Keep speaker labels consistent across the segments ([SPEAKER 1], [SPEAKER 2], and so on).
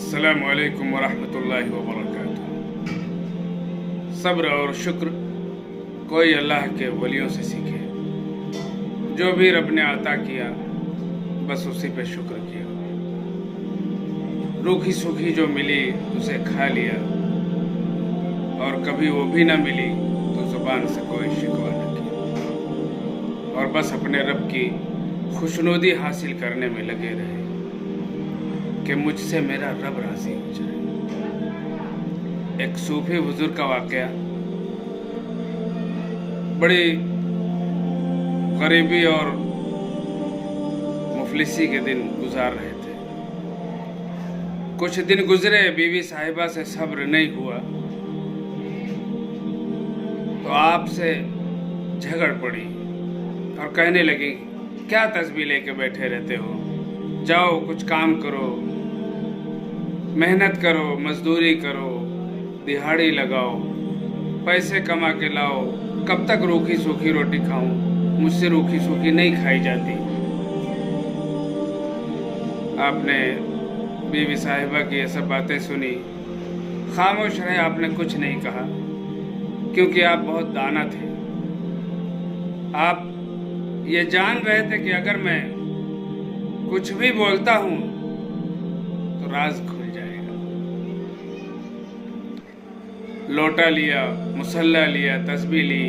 [SPEAKER 1] अस्सलामु अलैकुम वरहमतुल्लाहि वबरकातुहू। सब्र और शुक्र कोई अल्लाह के वलियों से सीखे। जो भी रब ने अता किया बस उसी पे शुक्र किया। रूखी सूखी जो मिली उसे खा लिया, और कभी वो भी ना मिली तो ज़ुबान से कोई शिकवा न किया, और बस अपने रब की खुशनुदी हासिल करने में लगे रहे कि मुझसे मेरा रब राज़ी हो जाए। एक सूफी बुजुर्ग का वाक़या, बड़ी गरीबी और मुफलिसी के दिन गुजार रहे थे। कुछ दिन गुजरे, बीवी साहिबा से सब्र नहीं हुआ तो आपसे झगड़ पड़ी और कहने लगी, क्या तस्बीह लेके बैठे रहते हो, जाओ कुछ काम करो, मेहनत करो, मजदूरी करो, दिहाड़ी लगाओ, पैसे कमा के लाओ। कब तक रूखी सूखी रोटी खाऊं, मुझसे रूखी सूखी नहीं खाई जाती। आपने बीवी साहिबा की ये सब बातें सुनी, खामोश रहे, आपने कुछ नहीं कहा, क्योंकि आप बहुत दाना थे। आप ये जान रहे थे कि अगर मैं कुछ भी बोलता हूं तो राज खुल जाएगा। लोटा लिया, मुसल्ला लिया, तस्बीह ली,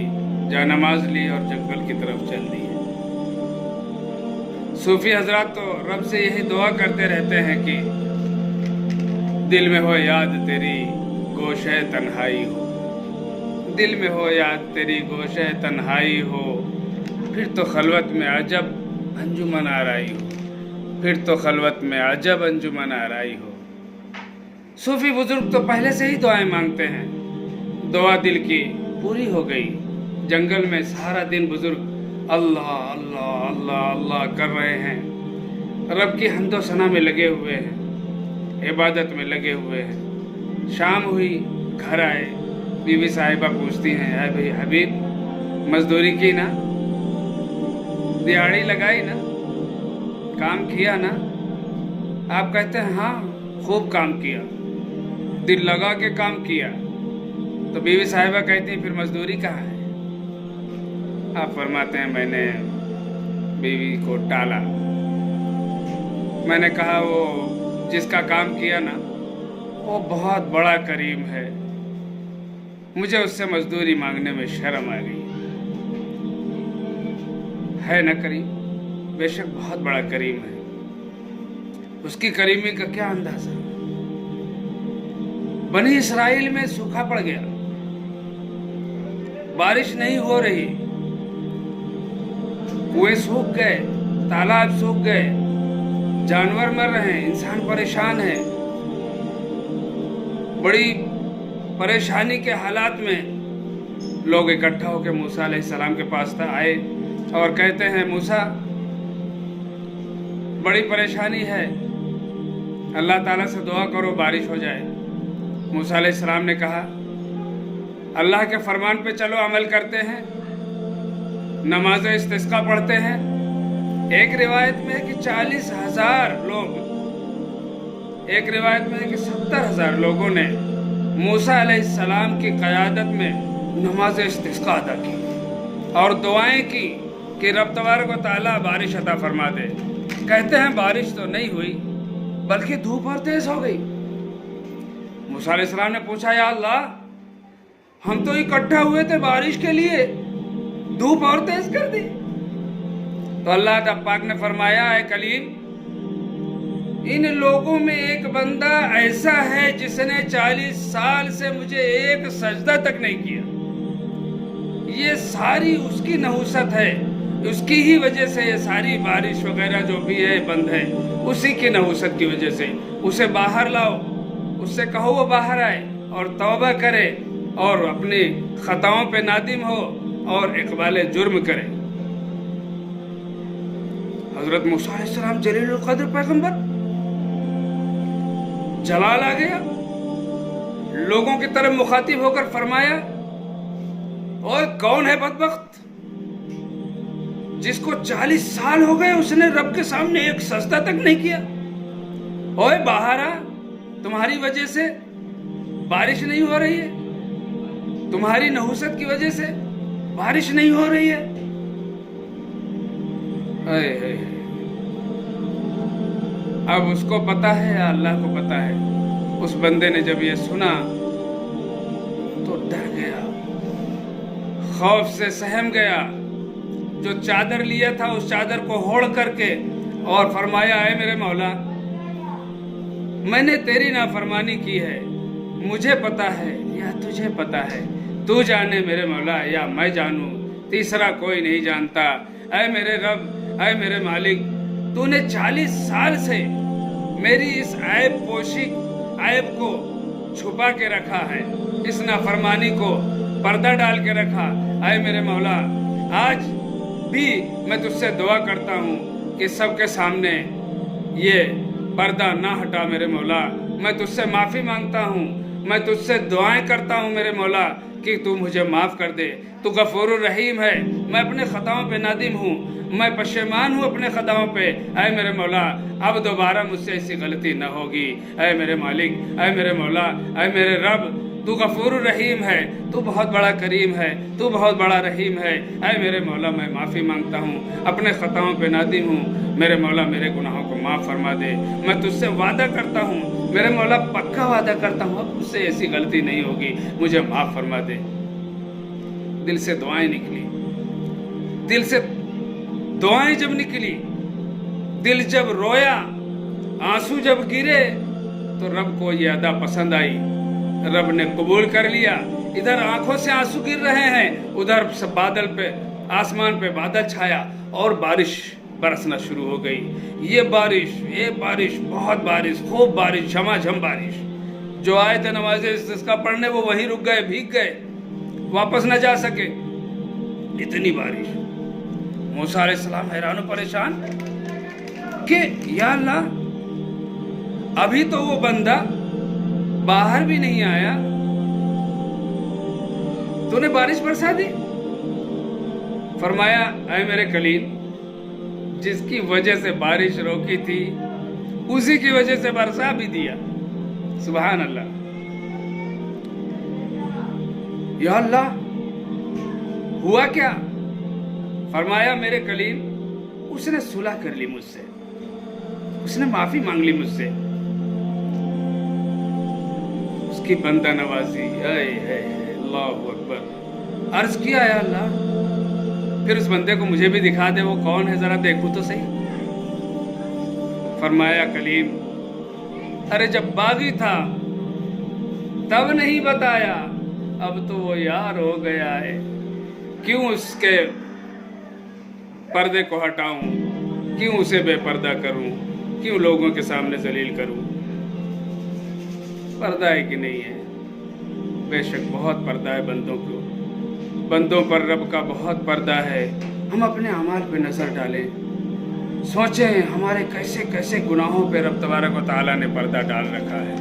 [SPEAKER 1] जानमाज ली और जंगल की तरफ चल दिए। सूफी हजरात तो रब से यही दुआ करते रहते हैं कि दिल में हो याद तेरी गोशे तन्हाई हो, दिल में हो याद तेरी गोशे तन्हाई हो, फिर तो खलवत में अजब अंजुमन आराई हो, फिर तो खलवत में अजब अंजुमन आराई हो। सूफी बुजुर्ग तो पहले से ही दुआएं मांगते हैं। दुआ दिल की पूरी हो गई। जंगल में सारा दिन बुजुर्ग अल्लाह अल्लाह अल्लाह अल्लाह कर रहे हैं, रब की हम्दो सना में लगे हुए हैं, इबादत में लगे हुए हैं। शाम हुई, घर आए, बीवी साहिबा पूछती हैं, अरे भाई हबीब, मजदूरी की ना, दिहाड़ी लगाई ना, काम किया ना? आप कहते हैं हाँ, खूब काम किया, दिल लगा के काम किया। तो बीवी साहिबा कहती हैं, फिर मजदूरी कहाँ है? आप फरमाते हैं, मैंने बीवी को टाला। मैंने कहा वो जिसका काम किया ना वो बहुत बड़ा करीम है, मुझे उससे मजदूरी मांगने में शर्म आ गई। है ना करीम, बेशक बहुत बड़ा करीम है, उसकी करीमी का क्या अंदाजा। बनी इसराइल में सूखा पड़ गया, बारिश नहीं हो रही, कुएं सूख गए, तालाब सूख गए, जानवर मर रहे हैं, इंसान परेशान है। बड़ी परेशानी के हालात में लोग इकट्ठा होकर मूसा अलैहिस्सलाम के पास आए और कहते हैं, मूसा बड़ी परेशानी है, अल्लाह ताला से दुआ करो बारिश हो जाए। मूसा अलैहिस्सलाम ने कहा, अल्लाह के फरमान पे चलो, अमल करते हैं, नमाज इस्तिस्का पढ़ते हैं। एक रिवायत में है कि 40,000 लोग, एक रिवायत में है कि 70,000 लोगों ने मूसा अलैहिस्सलाम की क़यादत में नमाज इस्तिस्का अदा की और दुआएं की कि रब तबारक व तआला बारिश अता फरमा दे। कहते हैं बारिश तो नहीं हुई, बल्कि धूप और तेज हो गई। मूसा अलैहिस्सलाम ने पूछा, या अल्लाह, हम तो इकट्ठा हुए थे बारिश के लिए, धूप और तेज कर दी। तो अल्लाह पाक ने फरमाया, ऐ कलीम, इन लोगों में एक बंदा ऐसा है जिसने 40 साल से मुझे एक सजदा तक नहीं किया। ये सारी उसकी नहुसत है, उसकी ही वजह से ये सारी बारिश वगैरह जो भी है बंद है, उसी की नहुसत की वजह से। उसे बाहर लाओ, उससे कहो वो बाहर आए और तौबा करे और अपनी खताओं पे नादिम हो और इकबाल जुर्म करे। हजरत मूसा अलैहिस्सलाम जलीलुल कद्र पैगंबर, जलाल आ गया, लोगों की तरफ मुखातिब होकर फरमाया, और कौन है बदबख्त जिसको 40 साल हो गए उसने रब के सामने एक सजदा तक नहीं किया? ओए बाहर आ, तुम्हारी वजह से बारिश नहीं हो रही है, तुम्हारी नहुसत की वजह से बारिश नहीं हो रही है। अब उसको पता है या अल्लाह को पता है, उस बंदे ने जब ये सुना तो डर गया, खौफ से सहम गया, जो चादर लिया था उस चादर को होड़ करके और फरमाया, है मेरे मौला, मैंने तेरी नाफरमानी की है, मुझे पता है या तुझे पता है, तू जाने मेरे मौला या मैं जानूं, तीसरा कोई नहीं जानता। ऐ मेरे रब, ऐ मेरे मालिक, तूने 40 साल से मेरी इस ऐब पोशी ऐब को छुपा के रखा है, इस नाफरमानी को पर्दा डाल के रखा। ऐ मेरे मौला, आज भी मैं तुझसे दुआ करता हूँ कि सबके सामने ये पर्दा ना हटा मेरे मौला। मैं तुझसे माफ़ी मांगता हूँ, मैं तुझसे दुआएं करता हूँ मेरे मौला कि तू मुझे माफ़ कर दे। तू गफूर रहीम है, मैं अपने ख़ताओं पे नादिम हूँ, मैं पशेमान हूँ अपने ख़ताओं पे। ऐ मेरे मौला, अब दोबारा मुझसे ऐसी गलती न होगी। ऐ मेरे मालिक, ऐ मेरे मौला, ऐ मेरे रब, तू गफूर रहीम है, तू बहुत बड़ा करीम है, तू बहुत बड़ा रहीम है। ऐ मेरे मौला, मैं माफ़ी मांगता हूँ, अपने ख़ताओं पे नादिम हूँ। मेरे मौला, मेरे गुनाहों को माफ़ फरमा दे। मैं तुझसे वादा करता हूँ मेरे मौला, पक्का वादा करता हूँ, अब मुझसे ऐसी गलती नहीं होगी, मुझे माफ़ फरमा दे। दिल से दुआएं निकली, दिल से दुआएं जब निकली, दिल जब रोया, आंसू जब गिरे, तो रब को ये अदा पसंद आई, रब ने कबूल कर लिया। इधर आंखों से आंसू गिर रहे हैं, उधर सब बादल पे, आसमान पे बादल छाया और बारिश बरसना शुरू हो गई। ये बारिश, बहुत बारिश, खूब बारिश, झमाझम बारिश। जो आए थे नमाज़े इसका पढ़ने, वो वहीं रुक गए, भीग गए, वापस न जा सके, इतनी बारिश। मूसा अलैहिस्सलाम हैरान और परेशान कि या अल्लाह, अभी तो वो बंदा बाहर भी नहीं आया, तूने बारिश बरसा दी। फरमाया, ऐ मेरे कलील, जिसकी वजह से बारिश रोकी थी उसी की वजह से बरसा भी दिया। सुभान अल्लाह। या अल्लाह, हुआ क्या? फरमाया, मेरे कलीम, उसने सुलह कर ली मुझसे, उसने माफी मांग ली मुझसे, उसकी बंदा नवाजी। अल्लाहु अकबर। अर्ज किया, या अल्लाह, फिर उस बंदे को मुझे भी दिखा दे, वो कौन है, जरा देखूं तो सही। फरमाया, कलीम, अरे जब बागी था तब नहीं बताया, अब तो वो यार हो गया है, क्यों उसके पर्दे को हटाऊं, क्यों उसे बेपर्दा करूं, क्यों लोगों के सामने जलील करूं। पर्दा है कि नहीं है? बेशक बहुत पर्दा है बंदों को, बंदों पर रब का बहुत पर्दा है। हम अपने अमाल पे नजर डालें, सोचें हमारे कैसे कैसे गुनाहों पे रब तबारक व तआला ने पर्दा डाल रखा है।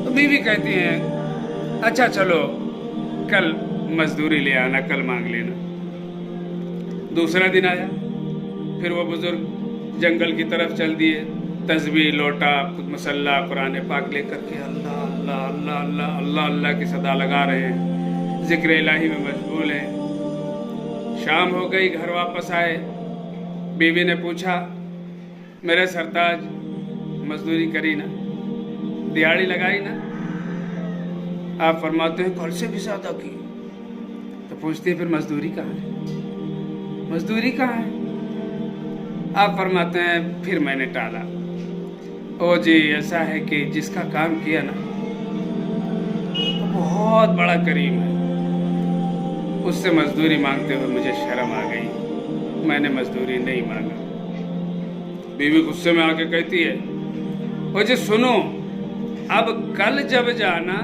[SPEAKER 1] तो बीवी कहती हैं, अच्छा चलो कल मजदूरी ले आना, कल मांग लेना। दूसरा दिन आया, फिर वो बुजुर्ग जंगल की तरफ चल दिए, तस्बीह, लोटा, मसल्ला, कुरान पाक लेकर के अल्लाह अल्लाह अल्लाह अल्लाह अल्लाह अल्लाह की सदा लगा रहे हैं, जिक्र इलाही में मशगूल हैं। शाम हो गई, घर वापस आए। बीवी ने पूछा, मेरे सरताज, मजदूरी करी ना, दिहाड़ी लगाई ना? आप फरमाते हैं, कल से भी ज़्यादा की। तो पूछती है, फिर मजदूरी कहाँ है, मजदूरी कहाँ है? आप फरमाते हैं, फिर मैंने टाला। ओ जी, ऐसा है कि जिसका काम किया ना तो बहुत बड़ा करीम है, उससे मजदूरी मांगते हुए मुझे शर्म आ गई, मैंने मजदूरी नहीं मांगा। बीवी गुस्से में आके कहती है, ओ जी सुनो, अब कल जब जाना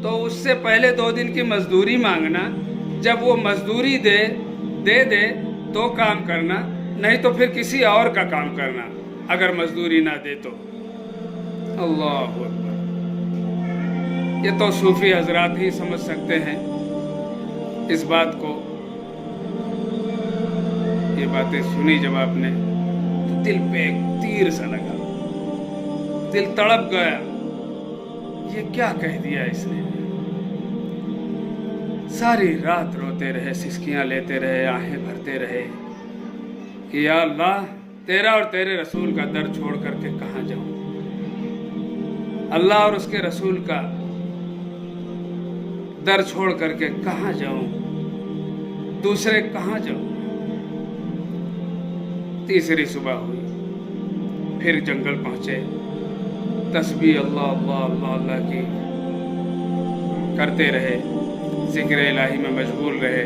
[SPEAKER 1] तो उससे पहले 2 दिन की मजदूरी मांगना, जब वो मजदूरी दे तो काम करना, नहीं तो फिर किसी और का काम करना, अगर मजदूरी ना दे तो। अल्लाह अकबर। ये तो सूफी हजरात ही समझ सकते हैं इस बात को। ये बातें सुनी जब आपने तो दिल पे एक तीर सा लगा, दिल तड़प गया, ये क्या कह दिया इसने। सारी रात रोते रहे, सिसकियां लेते रहे, आहें भरते रहे कि या अल्लाह, तेरा और तेरे रसूल का दर छोड़ करके कहाँ जाऊं। अल्लाह और उसके रसूल का दर छोड़ करके कहाँ जाऊं, दूसरे कहाँ जाऊं। तीसरी सुबह हुई, फिर जंगल पहुंचे, तस्बीह अल्लाह अल्लाह अल्लाह अल्लाह की करते रहे, जिक्र इलाही में मशगूल रहे।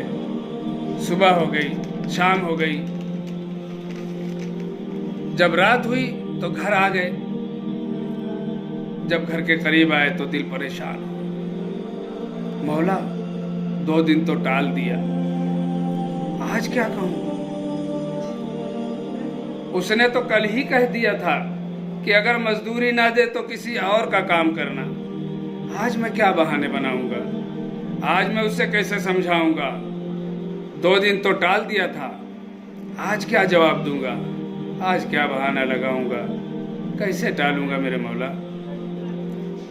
[SPEAKER 1] सुबह हो गई, शाम हो गई, जब रात हुई तो घर आ गए। जब घर के करीब आए तो दिल परेशान हो, मौला 2 दिन तो टाल दिया, आज क्या कहूं। उसने तो कल ही कह दिया था कि अगर मजदूरी ना दे तो किसी और का काम करना। आज मैं क्या बहाने बनाऊंगा, आज मैं उससे कैसे समझाऊंगा। 2 दिन तो टाल दिया था, आज क्या जवाब दूंगा, आज क्या बहाना लगाऊंगा, कैसे टालूंगा मेरे मौला।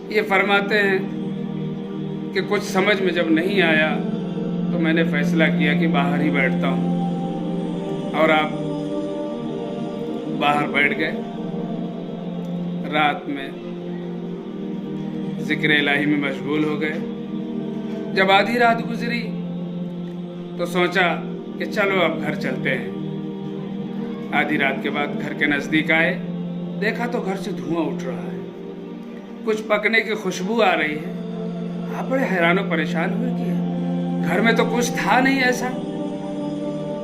[SPEAKER 1] ये फरमाते हैं कि कुछ समझ में जब नहीं आया तो मैंने फैसला किया कि बाहर ही बैठता हूँ। और आप बाहर बैठ गए। रात में जिक्र इलाही में मशगूल हो गए। जब आधी रात गुजरी तो सोचा कि चलो अब घर चलते हैं। आधी रात के बाद घर के नज़दीक आए, देखा तो घर से धुआं उठ रहा है, कुछ पकने की खुशबू आ रही है। आप बड़े हैरान और परेशान हुए कि घर में तो कुछ था नहीं ऐसा,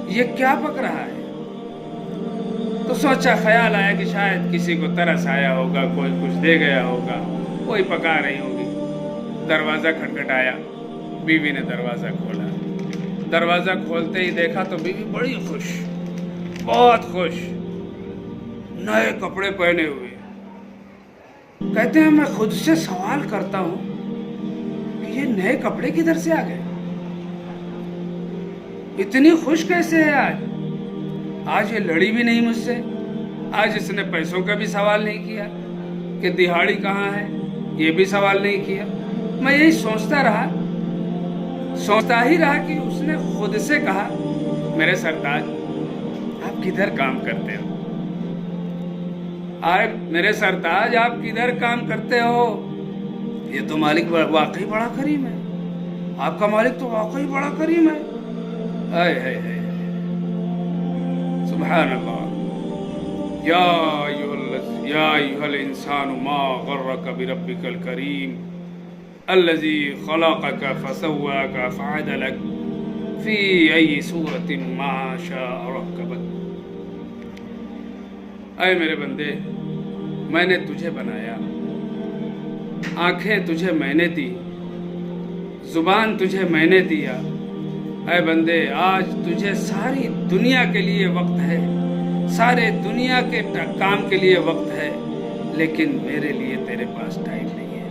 [SPEAKER 1] ये क्या पक रहा है। तो सोचा, ख्याल आया कि शायद किसी को तरस आया होगा, कोई कुछ दे गया होगा, कोई पका रही होगी। दरवाज़ा खटखटाया, बीवी ने दरवाज़ा खोला। दरवाज़ा खोलते ही देखा तो बीवी बड़ी खुश, बहुत खुश, नए कपड़े पहने हुए। कहते हैं मैं खुद से सवाल करता हूं कि ये नए कपड़े किधर से आ गए, इतनी खुश कैसे है आज ये लड़ी भी नहीं मुझसे, आज इसने पैसों का भी सवाल नहीं किया कि दिहाड़ी कहाँ है, ये भी सवाल नहीं किया। मैं यही सोचता ही रहा कि उसने खुद से कहा, मेरे सरताज आप किधर काम करते हो, अरे मेरे सरताज आप किधर काम करते हो। ये तो मालिक वाकई बड़ा करीम है, आपका मालिक तो वाकई बड़ा करीम है। है सुभान अल्लाह। या अय्युहल इंसानु मा गर्रक बिरब्बिकल करीम अल्लज़ी खलक़क फसव्वाक फअदलक फी अय्यि सूरतिन मा शाअ रक्कबक। ऐ मेरे बंदे, मैंने तुझे बनाया, आंखें तुझे मैंने दी, जुबान तुझे मैंने दिया। ऐ बंदे, आज तुझे सारी दुनिया के लिए वक्त है, सारे दुनिया के काम के लिए वक्त है, लेकिन मेरे लिए तेरे पास टाइम नहीं है।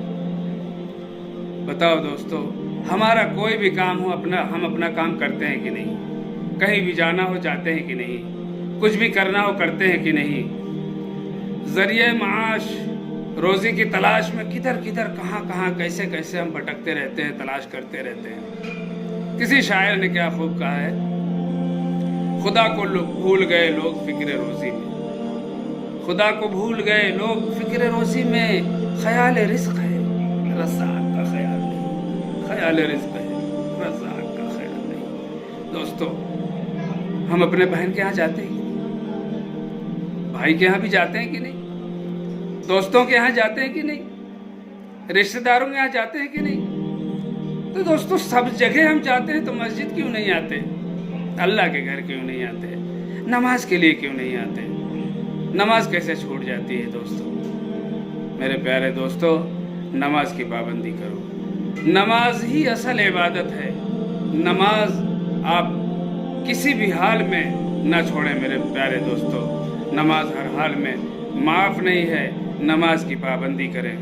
[SPEAKER 1] बताओ दोस्तों, हमारा कोई भी काम हो, हम अपना काम करते हैं कि नहीं? कहीं भी जाना हो जाते हैं कि नहीं? कुछ भी करना हो करते हैं कि नहीं? जरिए माश, रोजी की तलाश में किधर किधर कहाँ कैसे कैसे हम भटकते रहते हैं, तलाश करते रहते हैं। किसी शायर ने क्या खूब कहा है, खुदा को भूल गए लोग फिक्र रोजी में, खुदा को भूल गए लोग फिक्र रोजी में, ख्याल रिज़्क़ है रज़्ज़ाक़ का ख्याल नहीं, ख्याल रिज़्क़ है रज़्ज़ाक़ का ख्याल नहीं। दोस्तों, हम अपने बहन के यहाँ जाते हैं, भाई के यहाँ भी जाते हैं कि नहीं? दोस्तों के यहाँ जाते हैं कि नहीं? रिश्तेदारों के यहाँ जाते हैं कि नहीं? तो दोस्तों, सब जगह हम जाते हैं तो मस्जिद क्यों नहीं आते? अल्लाह के घर क्यों नहीं आते? नमाज के लिए क्यों नहीं आते? नमाज कैसे छूट जाती है दोस्तों? मेरे प्यारे दोस्तों, नमाज की पाबंदी करो। नमाज ही असल इबादत है। नमाज आप किसी भी हाल में ना छोड़ें मेरे प्यारे दोस्तों। नमाज हर हाल में माफ़ नहीं है, नमाज की पाबंदी करें।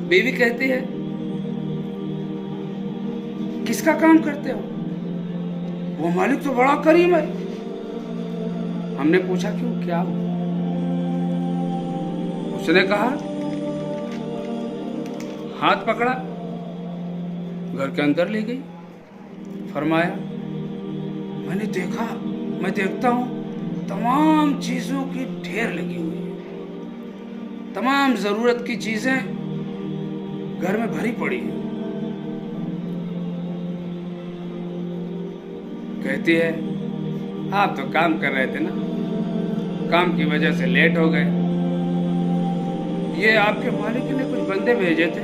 [SPEAKER 1] बीवी कहती है, किसका काम करते हो? वो मालिक तो बड़ा करीम है। हमने पूछा क्यों, क्या? उसने कहा ہاتھ پکڑا، گھر کے اندر لے گئی، فرمایا میں دیکھتا ہوں تمام چیزوں کی ڈھیر لگی ہوئی ہے، تمام ضرورت کی چیزیں گھر میں بھری پڑی ہیں۔ کہتی ہے آپ تو کام کر رہے تھے نا، کام کی وجہ سے لیٹ ہو گئے، یہ آپ کے مالک نے کچھ بندے بھیجے تھے،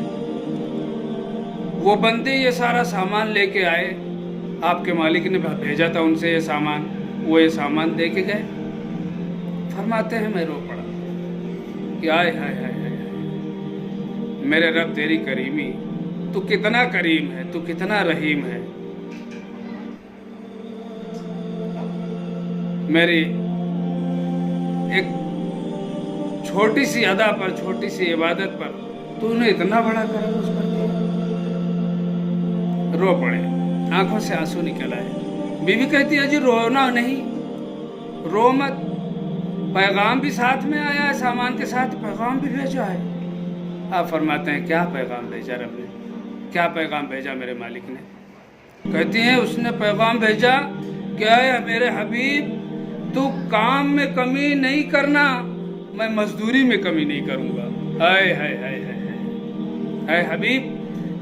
[SPEAKER 1] وہ بندے یہ سارا سامان لے کے آئے، آپ کے مالک نے بھیجا تھا ان سے یہ سامان، وہ یہ سامان دے کے گئے۔ فرماتے ہیں میں رو پڑا کہ آئے ہائے ہائے ہائے، میرے رب تیری کریمی، تو کتنا کریم ہے، تو کتنا رحیم ہے۔ میری ایک چھوٹی سی ادا پر، چھوٹی سی عبادت پر تو نے اتنا بڑا کرم اس پر کیا۔ رو پڑے، آنکھوں سے آنسو نکل آئے۔ بیوی کہتی ہے جی رونا نہیں، رو مت، پیغام بھی ساتھ میں آیا ہے، سامان کے ساتھ پیغام بھی بھیجا ہے۔ آپ فرماتے ہیں کیا پیغام بھیجا رب نے، کیا پیغام بھیجا میرے مالک نے؟ کہتی ہیں اس نے پیغام بھیجا کہ اے میرے حبیب تو کام میں کمی نہیں کرنا، میں مزدوری میں کمی نہیں کروں گا۔ اے ہائے ہائے ہائے، اے حبیب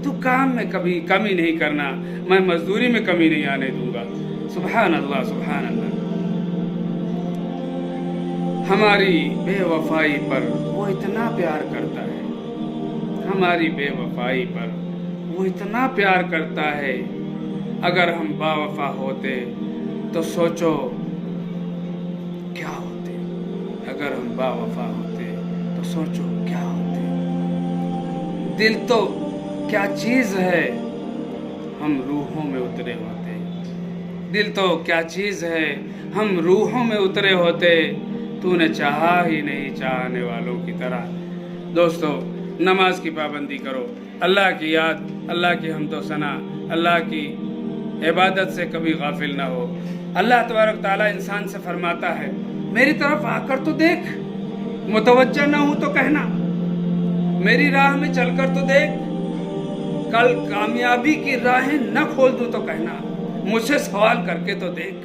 [SPEAKER 1] تو کام میں کبھی کمی نہیں کرنا، میں مزدوری میں کمی نہیں آنے دوں گا۔ سبحان اللہ سبحان اللہ۔ ہماری بے وفائی پر وہ اتنا پیار کرتا ہے، ہماری بے وفائی پر وہ اتنا پیار کرتا ہے۔ اگر ہم با وفا ہوتے تو سوچو کیا ہوتے، اگر ہم با وفا ہوتے تو سوچو کیا ہوتے۔ دل تو کیا چیز ہے، ہم روحوں میں اترے ہوتے، دل تو کیا چیز ہے، ہم روحوں میں اترے ہوتے، تو نے چاہا ہی نہیں چاہنے والوں کی طرح۔ دوستو نماز کی پابندی کرو، اللہ کی یاد، اللہ کی حمد و ثنا، اللہ کی عبادت سے کبھی غافل نہ ہو۔ اللہ تبارک تعالیٰ انسان سے فرماتا ہے میری طرف آ کر تو دیکھ، متوجہ نہ ہوں تو کہنا، میری راہ میں چل کر تو دیکھ، کل کامیابی کی راہیں نہ کھول دوں تو کہنا، مجھ سے سوال کر کے تو دیکھ،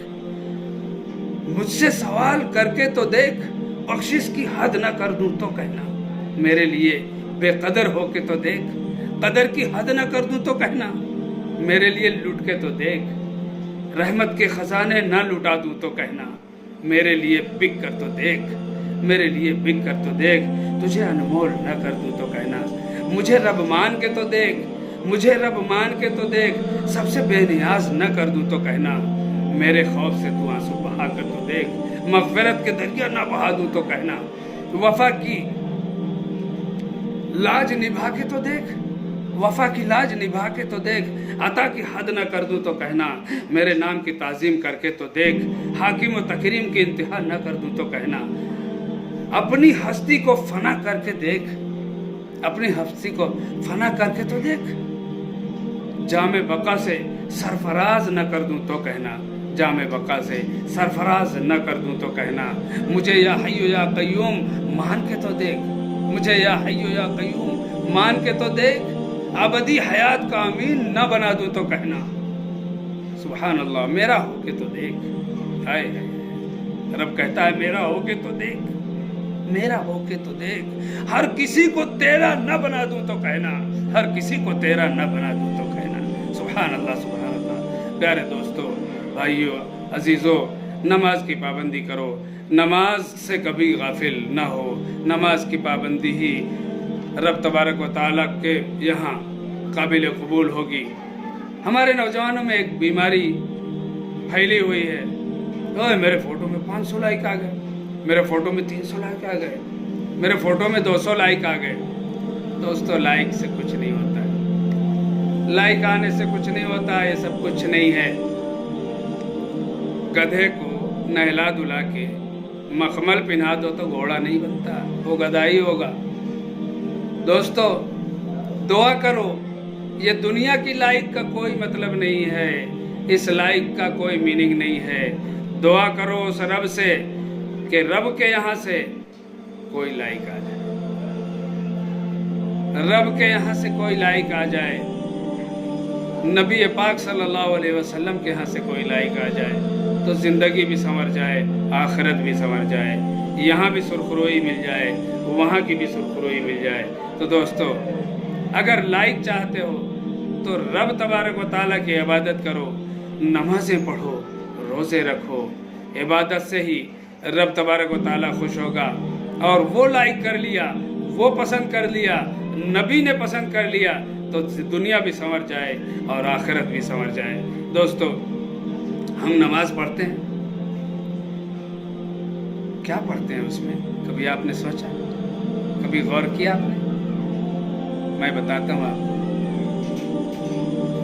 [SPEAKER 1] مجھ سے سوال کر کے تو دیکھ، بخشش کی حد نہ کر دوں تو کہنا، میرے لیے بے قدر ہو کے تو دیکھ، قدر کی حد نہ کر دوں تو کہنا، میرے لیے لٹ کے تو دیکھ، رحمت کے خزانے نہ لٹا دوں تو کہنا، میرے لیے بک کر تو دیکھ، میرے لیے بک کر تو دیکھ، تجھے انمول نہ کر دوں تو کہنا، مجھے رب مان کے تو دیکھ، مجھے رب مان کے تو دیکھ، سب سے بے نیاز نہ کر دوں تو کہنا، میرے خوف سے تو آنسو بہا کر تو دیکھ، مغفرت کے دریا نہ بہا دوں تو کہنا، وفا کی لاج نبھا کے تو دیکھ، وفا کی لاج نبھا کے تو دیکھ، عطا کی حد نہ کر دوں تو کہنا، میرے نام کی تعظیم کر کے تو دیکھ، حاکم و تکریم کی انتہا نہ کر دوں تو کہنا، اپنی ہستی کو فنا کر کے دیکھ، اپنی ہستی کو فنا کر کے تو دیکھ، جام بقا سے سرفراز نہ کر دوں تو کہنا، جام بقا سے سرفراز نہ کر دوں تو کہنا، مجھے یا حی یا قیوم مان کے تو دیکھ، مجھے یا حی یا قیوم مان کے تو دیکھ، ابدی حیات کا امین نہ بنا دوں تو کہنا، سبحان اللہ، میرا ہو کے تو دیکھ، ہائے ہائے، رب کہتا ہے میرا ہو کے تو دیکھ، میرا ہو کے تو دیکھ، ہر کسی کو تیرا نہ بنا دوں تو کہنا، ہر کسی کو تیرا نہ بنا دوں تو کہنا، سبحان اللہ سبحان اللہ۔ پیارے دوستو، بھائیو، عزیزو، نماز کی پابندی کرو، نماز سے کبھی غافل نہ ہو، نماز کی پابندی ہی رب تبارک و تعالیٰ کے یہاں قابل قبول ہوگی۔ ہمارے نوجوانوں میں ایک بیماری پھیلی ہوئی ہے، اوہ میرے فوٹو میں 500 لائک آ گئے، میرے فوٹو میں 300 لائک آ گئے، میرے فوٹو میں 200 لائک آ گئے۔ دوستو لائک سے کچھ نہیں ہوتا ہے، لائک آنے سے کچھ نہیں ہوتا ہے، یہ سب کچھ نہیں ہے۔ گدھے کو نہلا دھلا کے مخمل پہنا دو تو گھوڑا نہیں بنتا، وہ گدھا ہی ہوگا۔ دوستو دعا کرو، یہ دنیا کی لائک کا کوئی مطلب نہیں ہے، اس لائک کا کوئی میننگ نہیں ہے۔ دعا کرو اس رب سے کہ رب کے یہاں سے کوئی لائک آ جائے، रब के यहाँ से कोई लायक आ जाए, नबी पाक सल्लल्लाहु अलैहि वसल्लम के यहाँ से कोई लायक आ जाए तो ज़िंदगी भी संवर जाए, आखिरत भी संवर जाए, यहाँ भी सुरखरुई मिल जाए, वहाँ की भी सुरखरुई मिल जाए। तो दोस्तों, अगर लायक चाहते हो तो रब तबारक व तआला की इबादत करो, नमाज़ें पढ़ो, रोज़े रखो। इबादत से ही रब तबारक व तआला खुश होगा। और वो लाइक कर लिया, वो पसंद कर लिया, नबी ने पसंद कर लिया तो दुनिया भी संवर जाए और आखिरत भी संवर जाए। दोस्तों, हम नमाज पढ़ते हैं, क्या पढ़ते हैं उसमें? कभी आपने सोचा, कभी गौर किया आपने? मैं बताता हूँ आपको।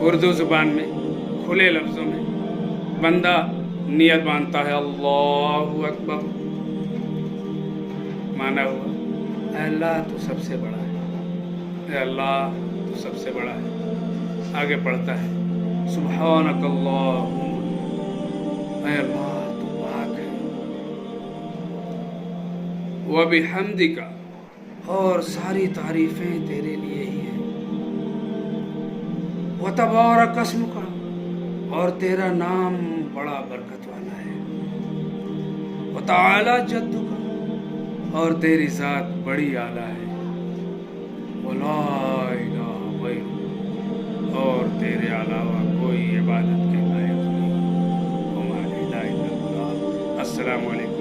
[SPEAKER 1] उर्दू ज़ुबान में खुले लफ्ज़ों में बंदा नियत बांधता है, अल्लाहु अकबर, माना हुआ अल्लाह तो सबसे बड़ा है, अल्लाह तो सबसे बड़ा है। आगे पढ़ता है, सुब्हानक अल्लाहुम्मा, अल्लाह तू पाक है, व बिहम्दिका, और सारी तारीफ़ें तेरे लिए ही हैं, व तबारक अस्मुका, और तेरा नाम बड़ा बरकत वाला है, व तआला जद्दुका, और तेरी ज़ात बड़ी आला है, वला इलाहा गैरुक, और तेरे अलावा कोई इबादत के लायक नहीं। अस्सलामु अलैकुम।